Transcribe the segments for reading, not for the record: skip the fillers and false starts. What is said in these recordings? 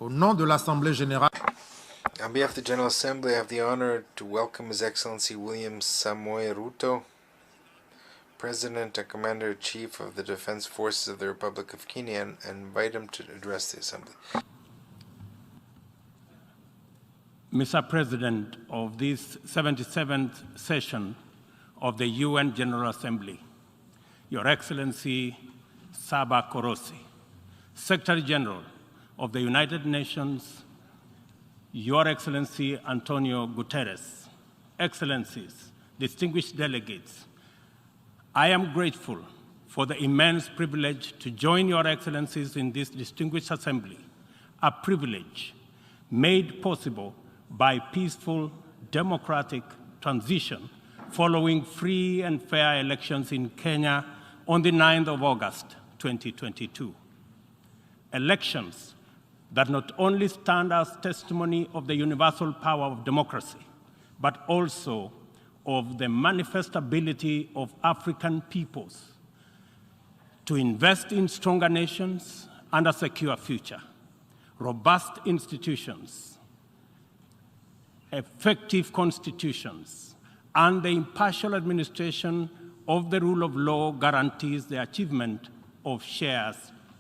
Au nom de l'Assemblée générale, On behalf of the General Assembly, I have the honor to welcome His Excellency William Samoei Ruto, President and Commander-in-Chief of the Defense Forces of the Republic of Kenya, and invite him to address the Assembly. Mr. President of this 77th session of the UN General Assembly, Your Excellency Saba Korosi, Secretary General of the United Nations, Your Excellency Antonio Guterres, Excellencies, distinguished delegates, I am grateful for the immense privilege to join Your Excellencies in this distinguished assembly, a privilege made possible by peaceful, democratic transition following free and fair elections in Kenya on the 9th of August, 2022. Elections that not only stand as testimony of the universal power of democracy, but also of the manifest ability of African peoples to invest in stronger nations and a secure future, robust institutions, effective constitutions, and the impartial administration of the rule of law guarantees the achievement of shared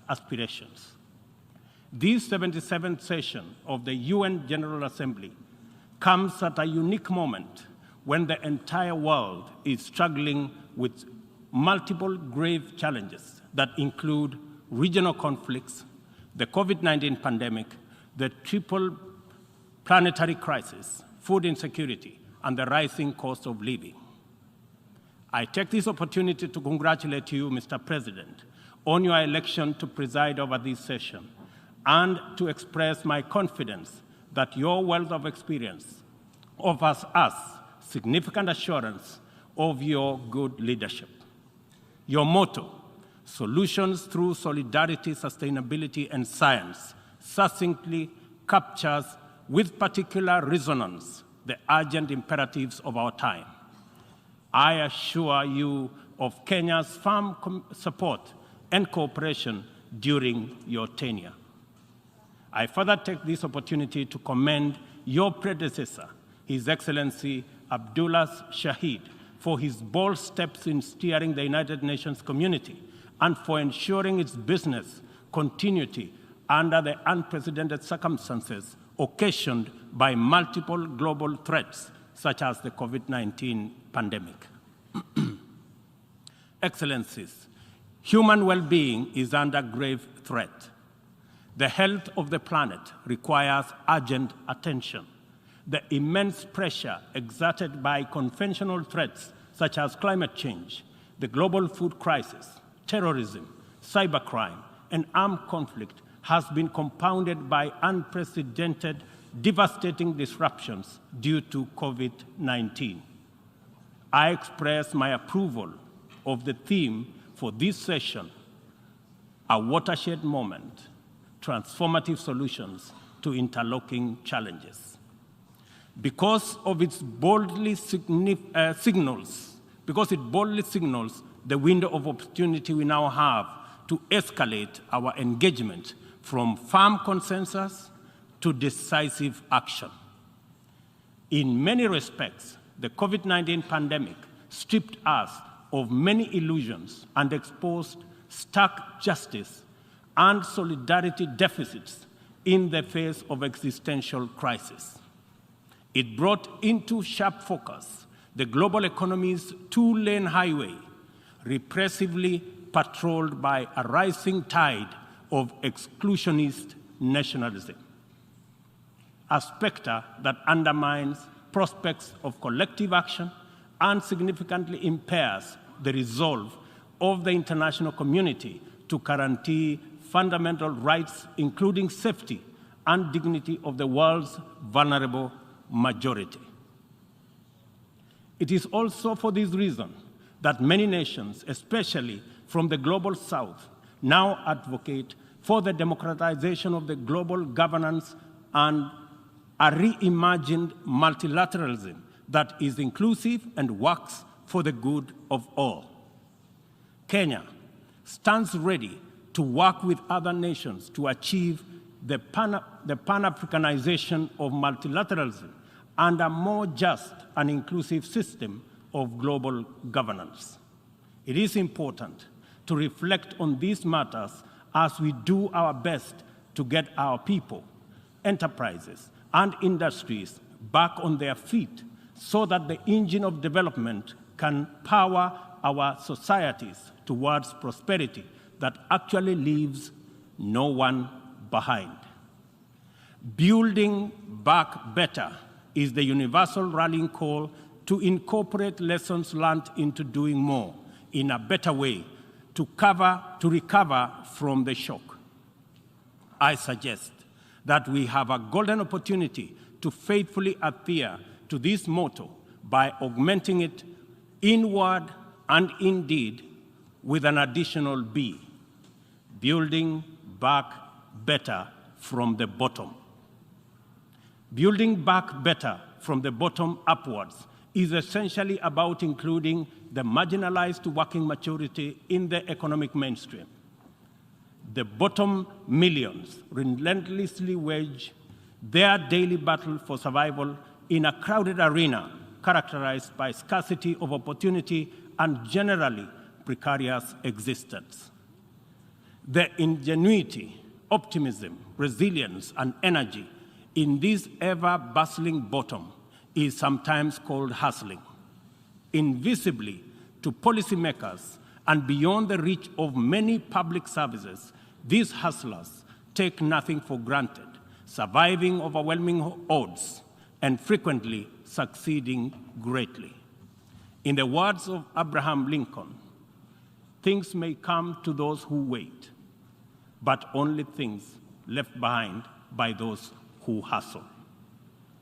aspirations. This 77th session of the UN General Assembly comes at a unique moment when the entire world is struggling with multiple grave challenges that include regional conflicts, the COVID-19 pandemic, the triple planetary crisis, food insecurity, and the rising cost of living. I take this opportunity to congratulate you, Mr. President, on your election to preside over this session, and to express my confidence that your wealth of experience offers us significant assurance of your good leadership. Your motto, solutions through solidarity, sustainability, and science, succinctly captures with particular resonance the urgent imperatives of our time. I assure you of Kenya's firm support and cooperation during your tenure. I further take this opportunity to commend your predecessor, His Excellency Abdullah Shahid, for his bold steps in steering the United Nations community and for ensuring its business continuity under the unprecedented circumstances occasioned by multiple global threats, such as the COVID-19 pandemic. Excellencies, human well-being is under grave threat. The health of the planet requires urgent attention. The immense pressure exerted by conventional threats such as climate change, the global food crisis, terrorism, cybercrime, and armed conflict has been compounded by unprecedented, devastating disruptions due to COVID-19. I express my approval of the theme for this session, a watershed moment, transformative solutions to interlocking challenges. Because it boldly signals the window of opportunity we now have to escalate our engagement from firm consensus to decisive action. In many respects, the COVID-19 pandemic stripped us of many illusions and exposed stark justice and solidarity deficits in the face of existential crisis. It brought into sharp focus the global economy's two-lane highway, repressively patrolled by a rising tide of exclusionist nationalism, a specter that undermines prospects of collective action and significantly impairs the resolve of the international community to guarantee fundamental rights, including safety and dignity of the world's vulnerable majority. It is also for this reason that many nations, especially from the global south, now advocate for the democratization of the global governance and a reimagined multilateralism that is inclusive and works for the good of all. Kenya stands ready to work with other nations to achieve the Pan-Africanization of multilateralism, and a more just and inclusive system of global governance. It is important to reflect on these matters as we do our best to get our people, enterprises, and industries back on their feet so that the engine of development can power our societies towards prosperity that actually leaves no one behind. Building back better is the universal rallying call to incorporate lessons learned into doing more in a better way to recover from the shock. I suggest that we have a golden opportunity to faithfully adhere to this motto by augmenting it in word and in deed with an additional B, building back better from the bottom. Building back better from the bottom upwards is essentially about including the marginalized to working majority in the economic mainstream. The bottom millions relentlessly wage their daily battle for survival in a crowded arena characterized by scarcity of opportunity and generally precarious existence. The ingenuity, optimism, resilience, and energy in this ever-bustling bottom is sometimes called hustling. Invisibly to policymakers and beyond the reach of many public services, these hustlers take nothing for granted, surviving overwhelming odds and frequently succeeding greatly. In the words of Abraham Lincoln, things may come to those who wait, but only things left behind by those who hustle.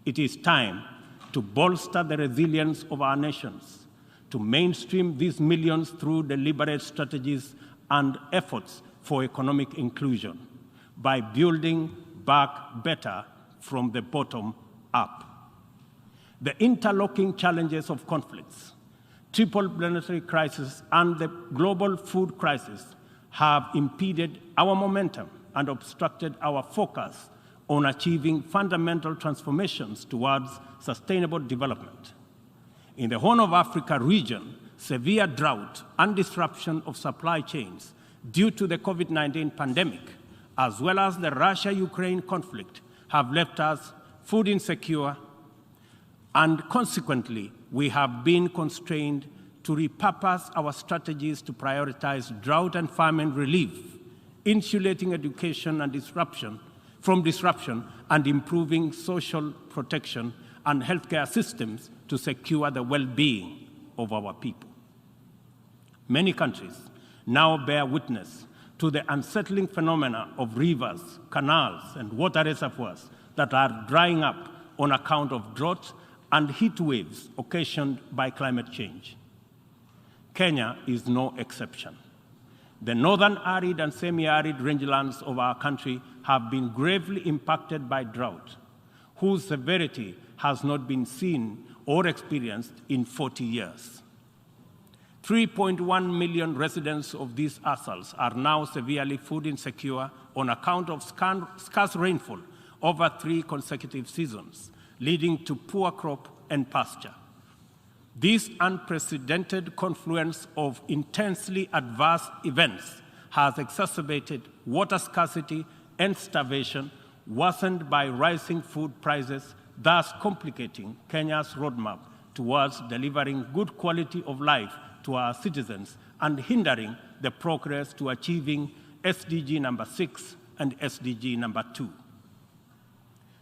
It is time to bolster the resilience of our nations, to mainstream these millions through deliberate strategies and efforts for economic inclusion by building back better from the bottom up. The interlocking challenges of conflicts, triple planetary crisis, and the global food crisis have impeded our momentum and obstructed our focus on achieving fundamental transformations towards sustainable development. In the Horn of Africa region, severe drought and disruption of supply chains due to the COVID-19 pandemic, as well as the Russia-Ukraine conflict, have left us food insecure, and consequently, we have been constrained to repurpose our strategies to prioritize drought and famine relief, insulating education and from disruption, and improving social protection and healthcare systems to secure the well-being of our people. Many countries now bear witness to the unsettling phenomena of rivers, canals, and water reservoirs that are drying up on account of drought and heat waves occasioned by climate change. Kenya is no exception. The northern arid and semi-arid rangelands of our country have been gravely impacted by drought, whose severity has not been seen or experienced in 40 years. 3.1 million residents of these atolls are now severely food insecure on account of scarce rainfall over 3 consecutive seasons, leading to poor crop and pasture. This unprecedented confluence of intensely adverse events has exacerbated water scarcity and starvation, worsened by rising food prices, thus complicating Kenya's roadmap towards delivering good quality of life to our citizens and hindering the progress to achieving SDG number 6 and SDG number 2.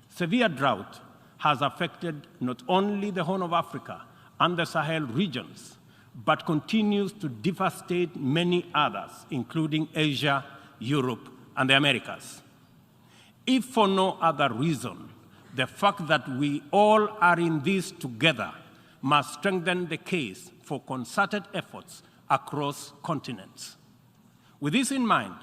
Severe drought has affected not only the Horn of Africa and the Sahel regions, but continues to devastate many others, including Asia, Europe, and the Americas. If for no other reason, the fact that we all are in this together must strengthen the case for concerted efforts across continents. With this in mind,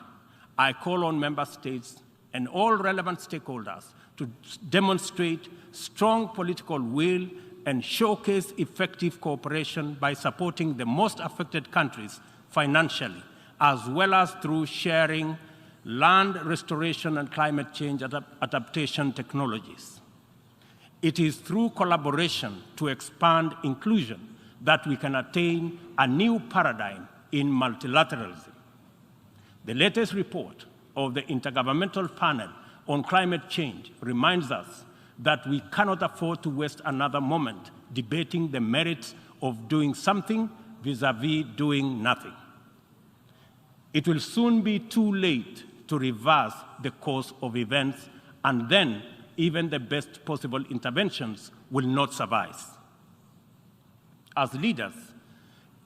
I call on member states and all relevant stakeholders to demonstrate strong political will and showcase effective cooperation by supporting the most affected countries financially, as well as through sharing land restoration and climate change adaptation technologies. It is through collaboration to expand inclusion that we can attain a new paradigm in multilateralism. The latest report of the Intergovernmental Panel on Climate Change reminds us that we cannot afford to waste another moment debating the merits of doing something vis-à-vis doing nothing. It will soon be too late to reverse the course of events, and then even the best possible interventions will not suffice. As leaders,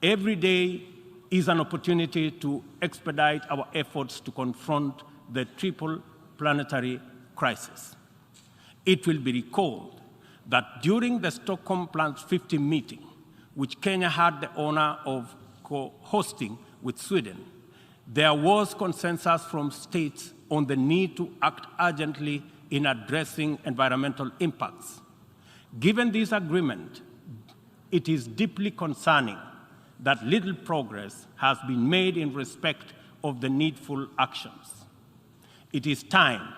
every day is an opportunity to expedite our efforts to confront the triple planetary crisis. It will be recalled that during the Stockholm Plan 50 meeting, which Kenya had the honor of co-hosting with Sweden, there was consensus from states on the need to act urgently in addressing environmental impacts. Given this agreement, it is deeply concerning that little progress has been made in respect of the needful actions. It is time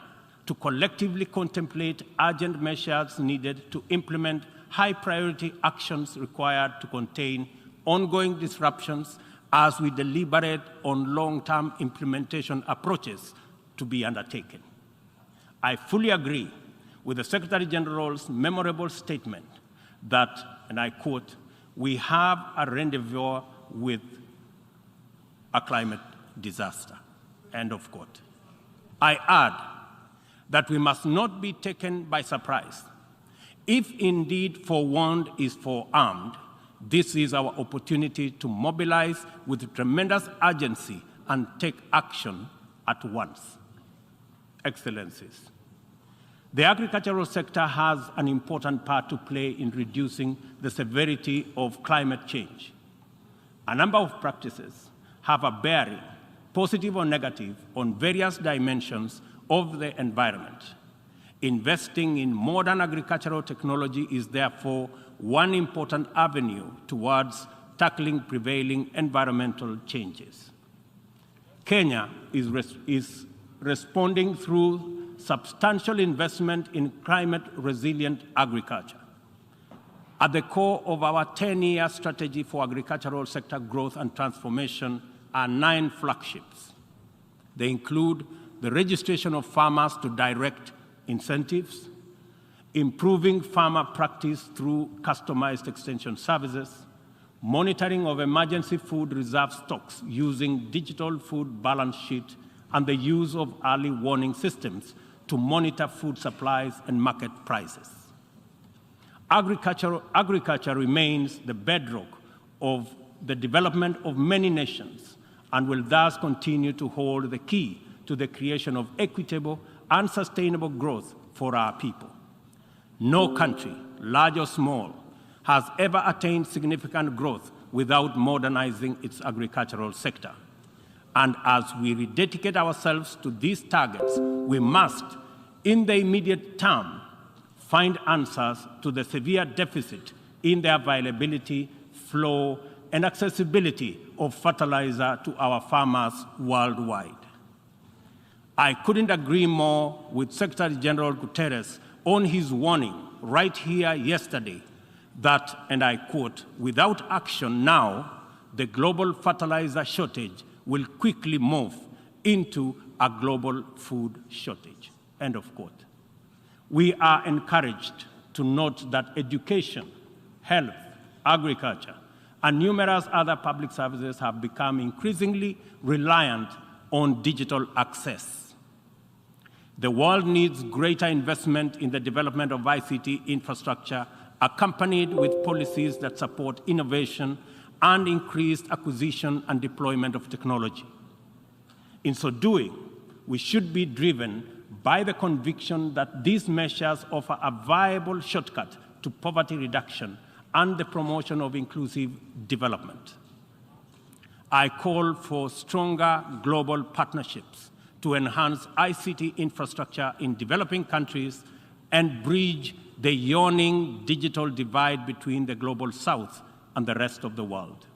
to collectively contemplate urgent measures needed to implement high-priority actions required to contain ongoing disruptions as we deliberate on long-term implementation approaches to be undertaken. I fully agree with the Secretary General's memorable statement that, and I quote, "We have a rendezvous with a climate disaster," end of quote. I add that we must not be taken by surprise. If indeed forewarned is forearmed, this is our opportunity to mobilize with tremendous urgency and take action at once. Excellencies, the agricultural sector has an important part to play in reducing the severity of climate change. A number of practices have a bearing, positive or negative, on various dimensions of the environment. Investing in modern agricultural technology is therefore one important avenue towards tackling prevailing environmental changes. Kenya is responding through substantial investment in climate-resilient agriculture. At the core of our 10-year strategy for agricultural sector growth and transformation are 9 flagships. They include the registration of farmers to direct incentives, improving farmer practice through customized extension services, monitoring of emergency food reserve stocks using digital food balance sheet, and the use of early warning systems to monitor food supplies and market prices. Agriculture remains the bedrock of the development of many nations and will thus continue to hold the key to the creation of equitable and sustainable growth for our people. No country, large or small, has ever attained significant growth without modernizing its agricultural sector. And as we rededicate ourselves to these targets, we must, in the immediate term, find answers to the severe deficit in the availability, flow, and accessibility of fertilizer to our farmers worldwide. I couldn't agree more with Secretary General Guterres on his warning right here yesterday that, and I quote, "Without action now, the global fertilizer shortage will quickly move into a global food shortage," end of quote. We are encouraged to note that education, health, agriculture, and numerous other public services have become increasingly reliant on digital access. The world needs greater investment in the development of ICT infrastructure, accompanied with policies that support innovation and increased acquisition and deployment of technology. In so doing, we should be driven by the conviction that these measures offer a viable shortcut to poverty reduction and the promotion of inclusive development. I call for stronger global partnerships to enhance ICT infrastructure in developing countries and bridge the yawning digital divide between the global south and the rest of the world.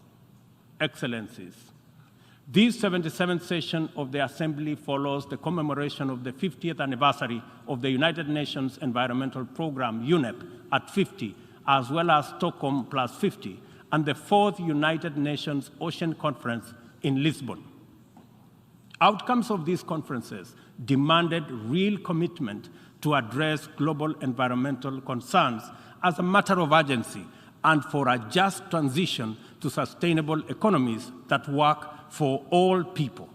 Excellencies, This 77th session of the Assembly follows the commemoration of the 50th anniversary of the United Nations Environmental Programme, UNEP, at 50, as well as Stockholm plus 50, and the 4th United Nations Ocean Conference in Lisbon. Outcomes of these conferences demanded real commitment to address global environmental concerns as a matter of urgency and for a just transition to sustainable economies that work for all people.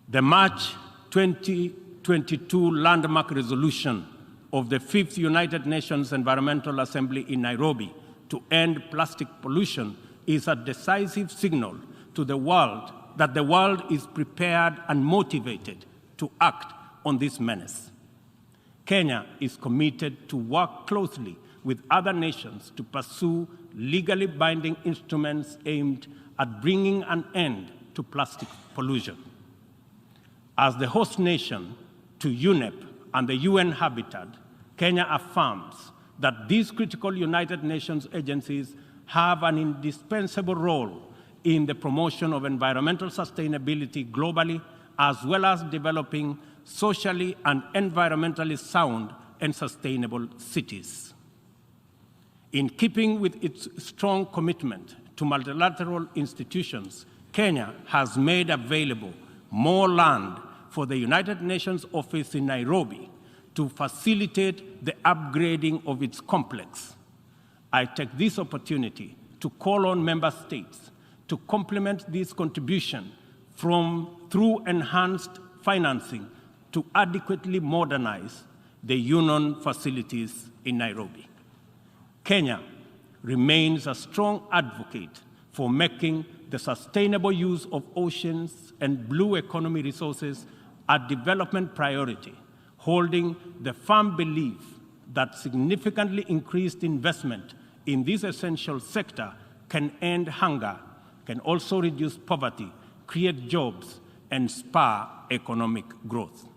The March 2022 landmark resolution of the 5th United Nations Environmental Assembly in Nairobi to end plastic pollution is a decisive signal to the world that the world is prepared and motivated to act on this menace. Kenya is committed to work closely with other nations to pursue legally binding instruments aimed at bringing an end to plastic pollution. As the host nation to UNEP and the UN Habitat, Kenya affirms that these critical United Nations agencies have an indispensable role in the promotion of environmental sustainability globally, as well as developing socially and environmentally sound and sustainable cities. In keeping with its strong commitment to multilateral institutions, Kenya has made available more land for the United Nations office in Nairobi to facilitate the upgrading of its complex. I take this opportunity to call on member states to complement this contribution through enhanced financing to adequately modernize the UN facilities in Nairobi. Kenya remains a strong advocate for making the sustainable use of oceans and blue economy resources a development priority, holding the firm belief that significantly increased investment in this essential sector can end hunger, can also reduce poverty, create jobs, and spur economic growth.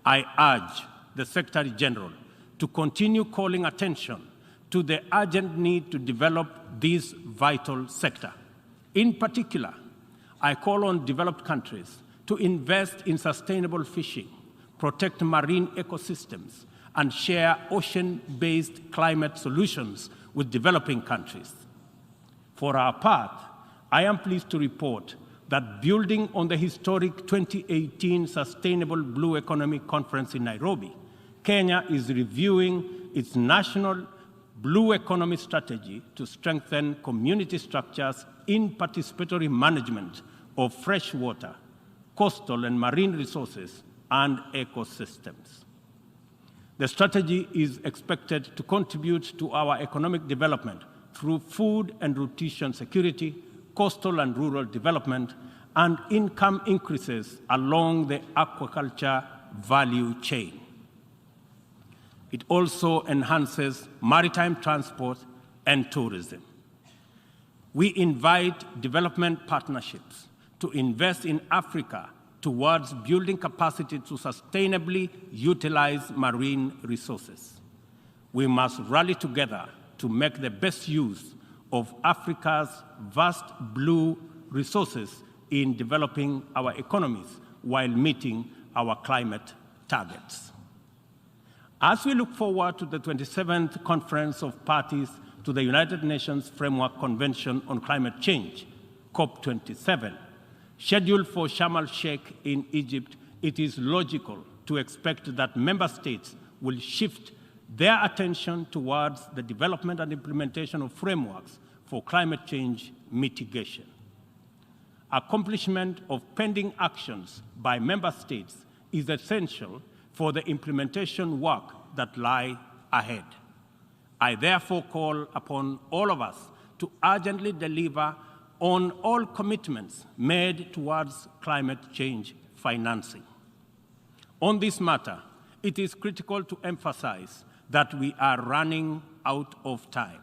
I urge the Secretary General to continue calling attention to the urgent need to develop this vital sector. In particular, I call on developed countries to invest in sustainable fishing, protect marine ecosystems, and share ocean-based climate solutions with developing countries. For our part, I am pleased to report that building on the historic 2018 Sustainable Blue Economy Conference in Nairobi, Kenya is reviewing its national blue economy strategy to strengthen community structures in participatory management of fresh water, coastal and marine resources, and ecosystems. The strategy is expected to contribute to our economic development through food and nutrition security, coastal and rural development, and income increases along the aquaculture value chain. It also enhances maritime transport and tourism. We invite development partnerships to invest in Africa towards building capacity to sustainably utilize marine resources. We must rally together to make the best use of Africa's vast blue resources in developing our economies while meeting our climate targets. As we look forward to the 27th Conference of Parties to the United Nations Framework Convention on Climate Change, COP27, scheduled for Sharm el-Sheikh in Egypt, it is logical to expect that member states will shift their attention towards the development and implementation of frameworks for climate change mitigation. Accomplishment of pending actions by member states is essential for the implementation work that lie ahead. I therefore call upon all of us to urgently deliver on all commitments made towards climate change financing. On this matter, it is critical to emphasize that we are running out of time.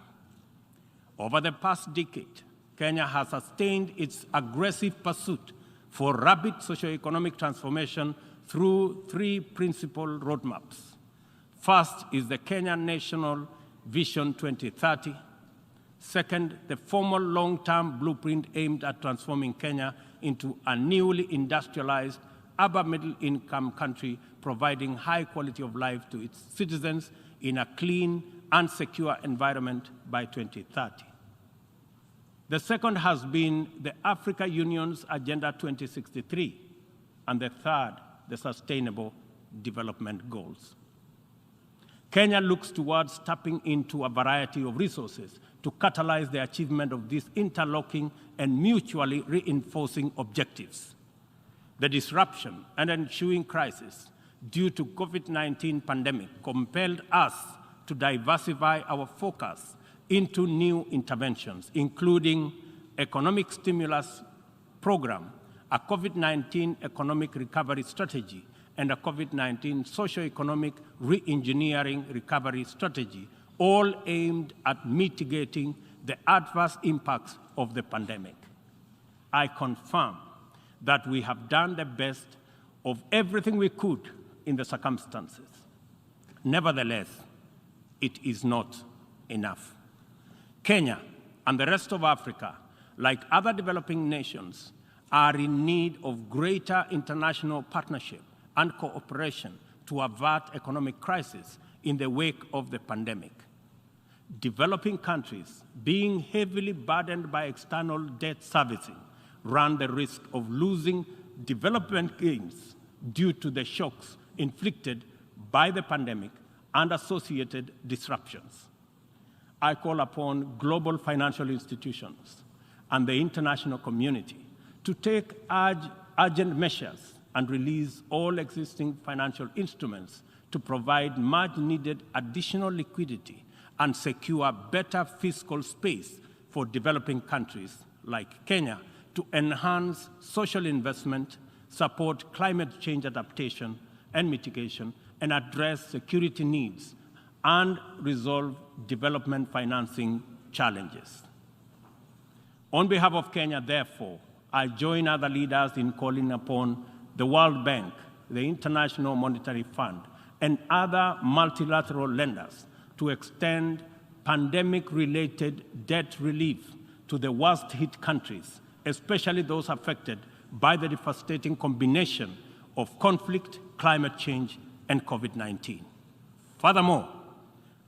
Over the past decade, Kenya has sustained its aggressive pursuit for rapid socioeconomic transformation through three principal roadmaps. First is the Kenya National Vision 2030. Second, the formal long-term blueprint aimed at transforming Kenya into a newly industrialized, upper middle-income country, providing high quality of life to its citizens in a clean and secure environment by 2030. The second has been the Africa Union's Agenda 2063, and the third, the Sustainable Development Goals. Kenya looks towards tapping into a variety of resources to catalyze the achievement of these interlocking and mutually reinforcing objectives. The disruption and ensuing crisis due to COVID-19 pandemic compelled us to diversify our focus into new interventions, including economic stimulus program, a COVID-19 economic recovery strategy, and a COVID-19 socio-economic re-engineering recovery strategy, all aimed at mitigating the adverse impacts of the pandemic. I confirm that we have done the best of everything we could in the circumstances. Nevertheless, it is not enough. Kenya and the rest of Africa, like other developing nations, are in need of greater international partnership and cooperation to avert economic crisis in the wake of the pandemic. Developing countries, being heavily burdened by external debt servicing, run the risk of losing development gains due to the shocks inflicted by the pandemic and associated disruptions. I call upon global financial institutions and the international community to take urgent measures and release all existing financial instruments to provide much-needed additional liquidity and secure better fiscal space for developing countries like Kenya to enhance social investment, support climate change adaptation and mitigation, and address security needs and resolve development financing challenges. On behalf of Kenya, therefore, I join other leaders in calling upon the World Bank, the International Monetary Fund, and other multilateral lenders to extend pandemic-related debt relief to the worst-hit countries, especially those affected by the devastating combination of conflict, climate change, and COVID-19. Furthermore,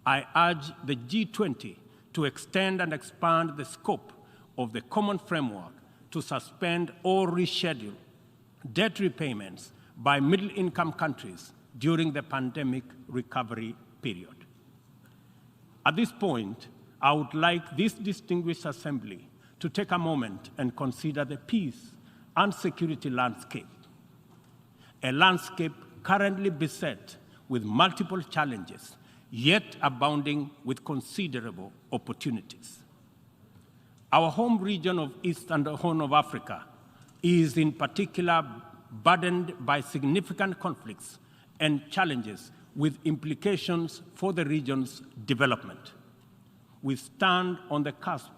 I urge the G20 to extend and expand the scope of the common framework to suspend or reschedule debt repayments by middle-income countries during the pandemic recovery period. At this point, I would like this distinguished assembly to take a moment and consider the peace and security landscape, a landscape currently beset with multiple challenges, yet abounding with considerable opportunities. Our home region of East and Horn of Africa is in particular burdened by significant conflicts and challenges with implications for the region's development. We stand on the cusp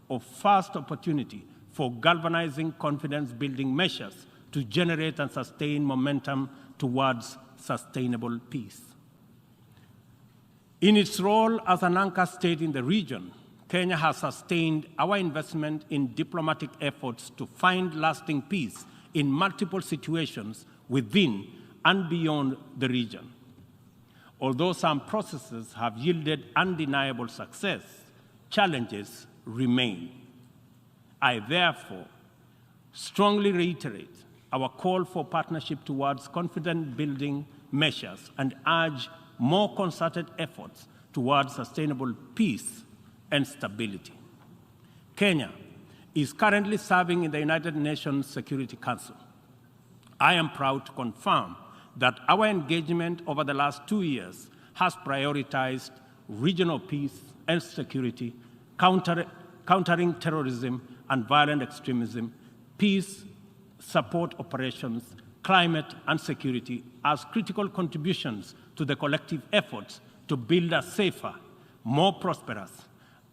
of first opportunity for galvanizing confidence-building measures to generate and sustain momentum towards sustainable peace. In its role as an anchor state in the region, Kenya has sustained our investment in diplomatic efforts to find lasting peace in multiple situations within and beyond the region. Although some processes have yielded undeniable success, challenges remain. I therefore strongly reiterate our call for partnership towards confidence-building measures and urge more concerted efforts towards sustainable peace and stability. Kenya is currently serving in the United Nations Security Council. I am proud to confirm that our engagement over the last 2 years has prioritized regional peace and security, countering terrorism and violent extremism, peace support operations, climate and security as critical contributions to the collective efforts to build a safer, more prosperous,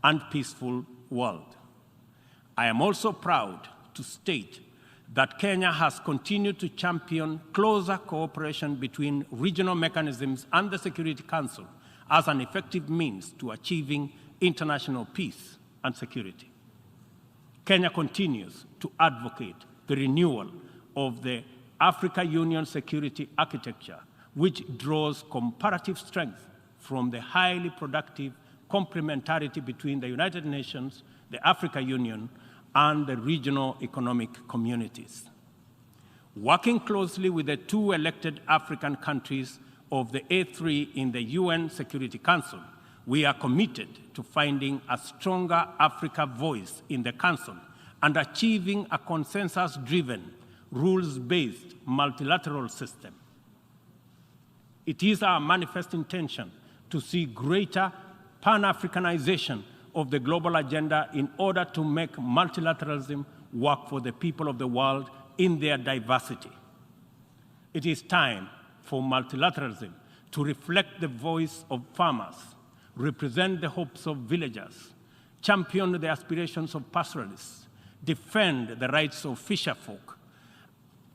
and peaceful world. I am also proud to state that Kenya has continued to champion closer cooperation between regional mechanisms and the Security Council as an effective means to achieving international peace and security. Kenya continues to advocate the renewal of the Africa Union security architecture, which draws comparative strength from the highly productive complementarity between the United Nations, the Africa Union, and the regional economic communities. Working closely with the two elected African countries of the A3 in the UN Security Council, we are committed to finding a stronger Africa voice in the Council and achieving a consensus-driven, rules-based multilateral system. It is our manifest intention to see greater Pan-Africanization of the global agenda in order to make multilateralism work for the people of the world in their diversity. It is time for multilateralism to reflect the voice of farmers, represent the hopes of villagers, champion the aspirations of pastoralists, defend the rights of fisherfolk,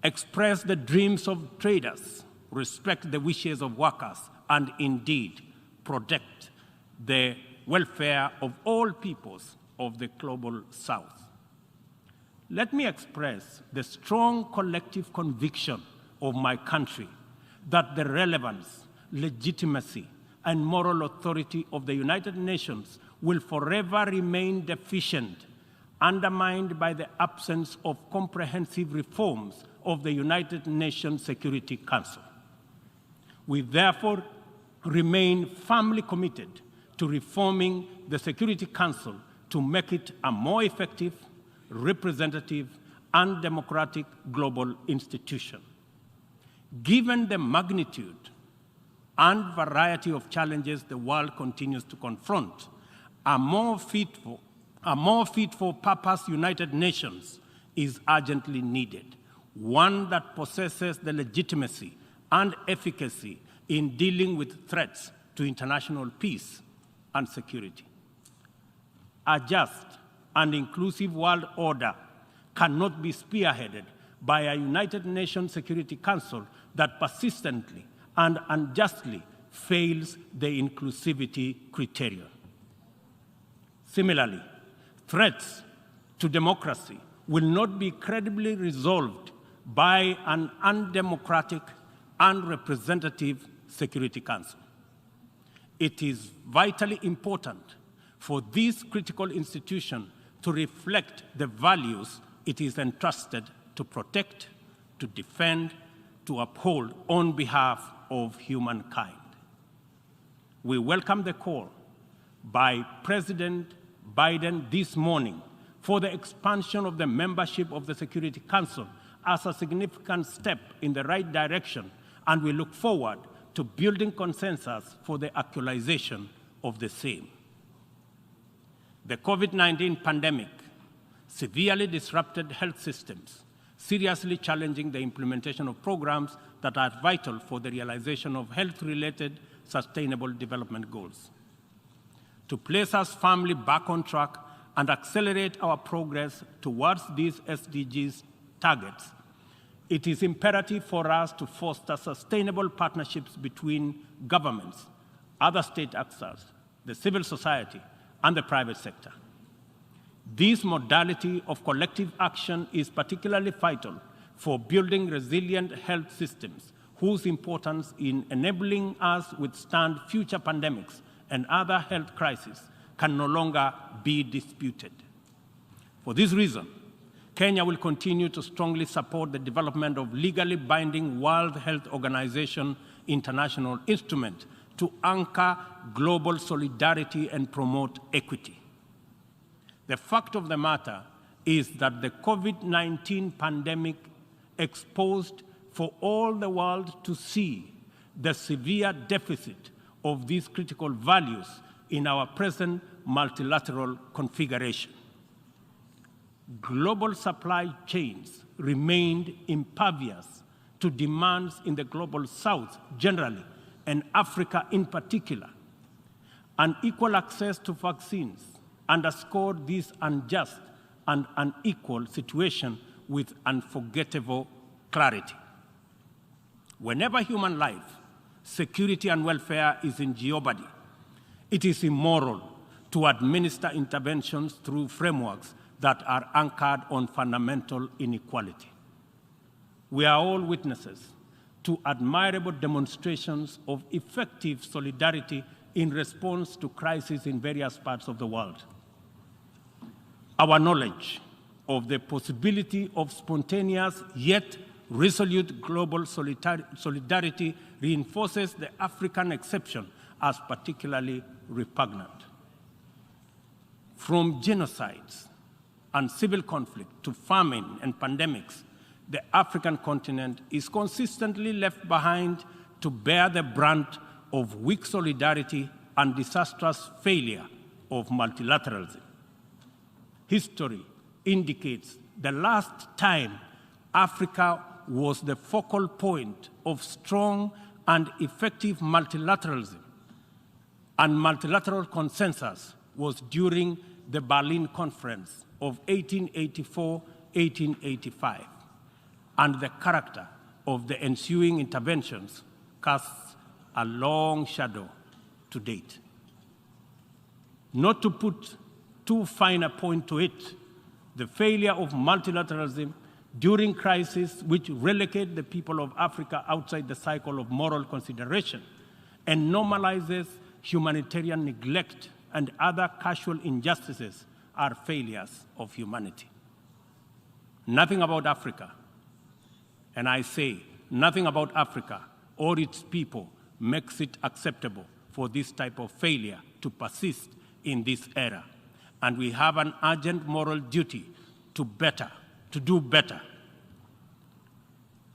express the dreams of traders, respect the wishes of workers, and indeed protect the welfare of all peoples of the global South. Let me express the strong collective conviction of my country that the relevance, legitimacy, and moral authority of the United Nations will forever remain deficient, undermined by the absence of comprehensive reforms of the United Nations Security Council. We therefore remain firmly committed to reforming the Security Council to make it a more effective, representative, and democratic global institution. Given the magnitude and variety of challenges the world continues to confront, a more fit for purpose United Nations is urgently needed, one that possesses the legitimacy and efficacy in dealing with threats to international peace and security. A just and inclusive world order cannot be spearheaded by a United Nations Security Council that persistently and unjustly fails the inclusivity criterion. Similarly, threats to democracy will not be credibly resolved by an undemocratic and representative Security Council. It is vitally important for this critical institution to reflect the values it is entrusted to protect, to defend, to uphold on behalf of humankind. We welcome the call by President Biden this morning for the expansion of the membership of the Security Council as a significant step in the right direction, and we look forward to building consensus for the actualization of the same. The COVID-19 pandemic severely disrupted health systems, seriously challenging the implementation of programs that are vital for the realization of health-related sustainable development goals. To place us firmly back on track and accelerate our progress towards these SDGs targets, it is imperative for us to foster sustainable partnerships between governments, other state actors, the civil society, and the private sector. This modality of collective action is particularly vital for building resilient health systems whose importance in enabling us withstand future pandemics and other health crises can no longer be disputed. For this reason, Kenya will continue to strongly support the development of legally binding World Health Organization international instrument to anchor global solidarity and promote equity. The fact of the matter is that the COVID-19 pandemic exposed for all the world to see the severe deficit of these critical values in our present multilateral configuration. Global supply chains remained impervious to demands in the global South generally, and Africa in particular. Unequal access to vaccines underscored this unjust and unequal situation with unforgettable clarity. Whenever human life, security, and welfare is in jeopardy, it is immoral to administer interventions through frameworks that are anchored on fundamental inequality. We are all witnesses to admirable demonstrations of effective solidarity in response to crises in various parts of the world. Our knowledge of the possibility of spontaneous yet resolute global solidarity reinforces the African exception as particularly repugnant. From genocides and civil conflict to famine and pandemics, the African continent is consistently left behind to bear the brunt of weak solidarity and disastrous failure of multilateralism. History indicates the last time Africa was the focal point of strong and effective multilateralism and multilateral consensus was during the Berlin Conference of 1884-1885, and the character of the ensuing interventions casts a long shadow to date. Not to put too fine a point to it, the failure of multilateralism during crises which relegate the people of Africa outside the cycle of moral consideration and normalizes humanitarian neglect and other casual injustices are failures of humanity. Nothing about Africa, and I say nothing about Africa or its people makes it acceptable for this type of failure to persist in this era. And we have an urgent moral duty to do better,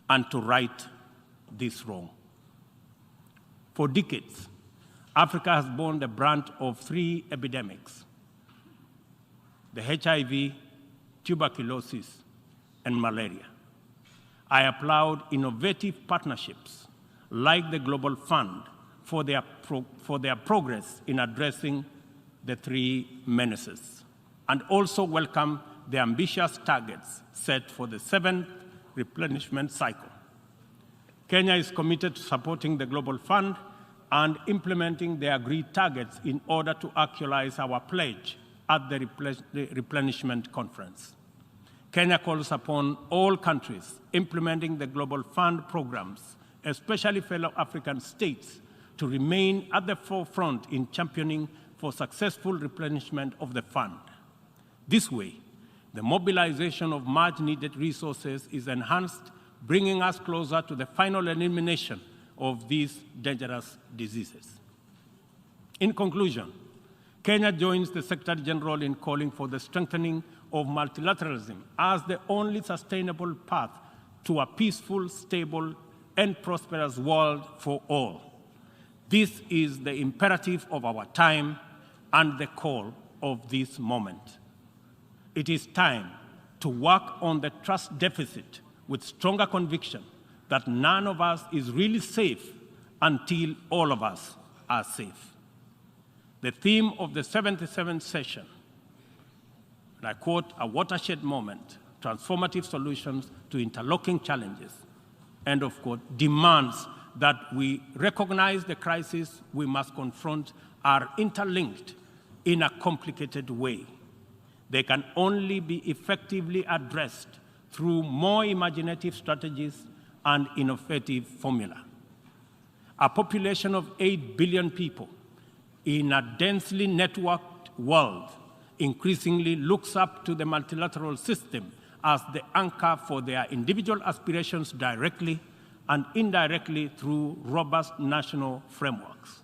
and to right this wrong. For decades, Africa has borne the brunt of three epidemics: the HIV, tuberculosis, and malaria. I applaud innovative partnerships like the Global Fund for their progress in addressing the three menaces, and also welcome the ambitious targets set for the 7th replenishment cycle. Kenya is committed to supporting the Global Fund and implementing the agreed targets in order to actualize our pledge at the replenishment conference. Kenya calls upon all countries implementing the Global Fund programs, especially fellow African states, to remain at the forefront in championing for successful replenishment of the fund. This way, the mobilization of much-needed resources is enhanced, bringing us closer to the final elimination of these dangerous diseases. In conclusion, Kenya joins the Secretary General in calling for the strengthening of multilateralism as the only sustainable path to a peaceful, stable, and prosperous world for all. This is the imperative of our time and the call of this moment. It is time to work on the trust deficit with stronger conviction that none of us is really safe until all of us are safe. The theme of the 77th session, and I quote, "a watershed moment, transformative solutions to interlocking challenges," end of quote, demands that we recognize the crises we must confront are interlinked in a complicated way. They can only be effectively addressed through more imaginative strategies and innovative formula. A population of 8 billion people in a densely networked world increasingly looks up to the multilateral system as the anchor for their individual aspirations directly and indirectly through robust national frameworks.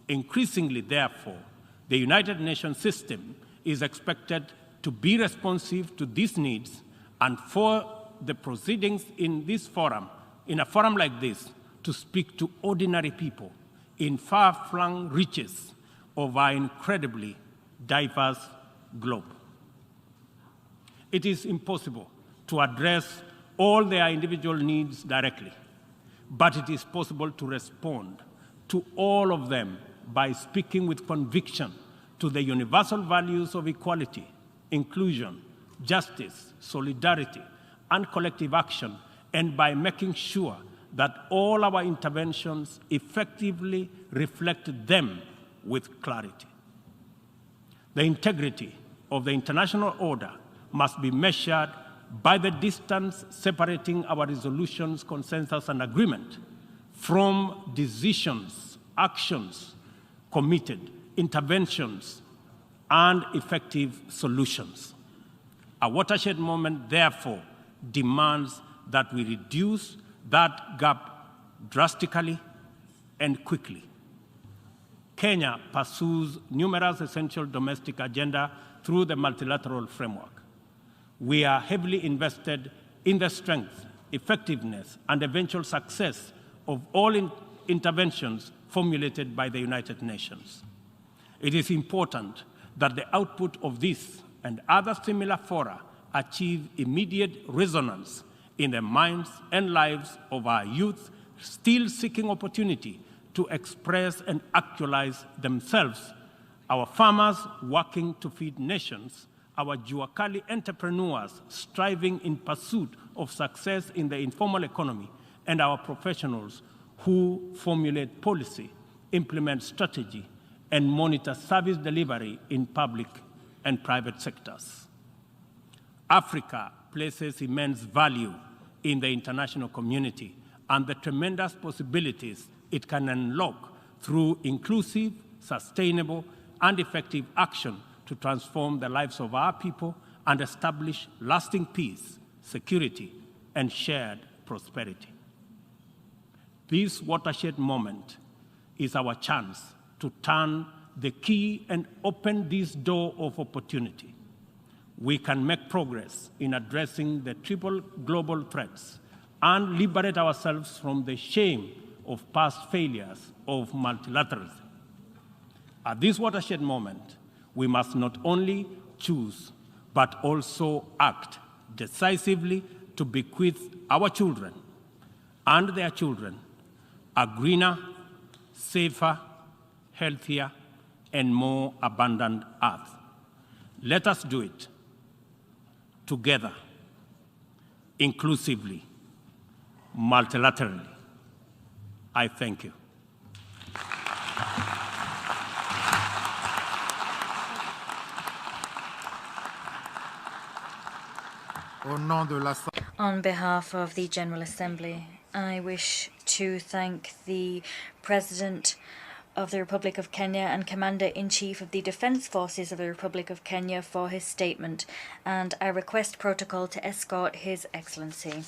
Increasingly, therefore, the United Nations system is expected to be responsive to these needs, and for the proceedings in this forum, in a forum like this, to speak to ordinary people in far-flung reaches of our incredibly diverse globe. It is impossible to address all their individual needs directly, but it is possible to respond to all of them by speaking with conviction to the universal values of equality, inclusion, justice, solidarity, and collective action, and by making sure that all our interventions effectively reflect them with clarity. The integrity of the international order must be measured by the distance separating our resolutions, consensus, and agreement from decisions, actions committed, interventions, and effective solutions. A watershed moment, therefore, demands that we reduce that gap drastically and quickly. Kenya pursues numerous essential domestic agenda through the multilateral framework. We are heavily invested in the strength, effectiveness, and eventual success of all interventions formulated by the United Nations. It is important that the output of this and other similar fora achieve immediate resonance in the minds and lives of our youth still seeking opportunity to express and actualize themselves, our farmers working to feed nations, our Juakali entrepreneurs striving in pursuit of success in the informal economy, and our professionals who formulate policy, implement strategy, and monitor service delivery in public and private sectors. Africa places immense value in the international community and the tremendous possibilities it can unlock through inclusive, sustainable, and effective action to transform the lives of our people and establish lasting peace, security, and shared prosperity. This watershed moment is our chance to turn the key and open this door of opportunity. We can make progress in addressing the triple global threats and liberate ourselves from the shame of past failures of multilateralism. At this watershed moment, we must not only choose, but also act decisively to bequeath our children and their children a greener, safer, healthier, and more abundant earth. Let us do it together, inclusively, multilaterally. I thank you. On behalf of the General Assembly, I wish to thank the President of the Republic of Kenya and Commander-in-Chief of the Defence Forces of the Republic of Kenya for his statement, and I request protocol to escort His Excellency.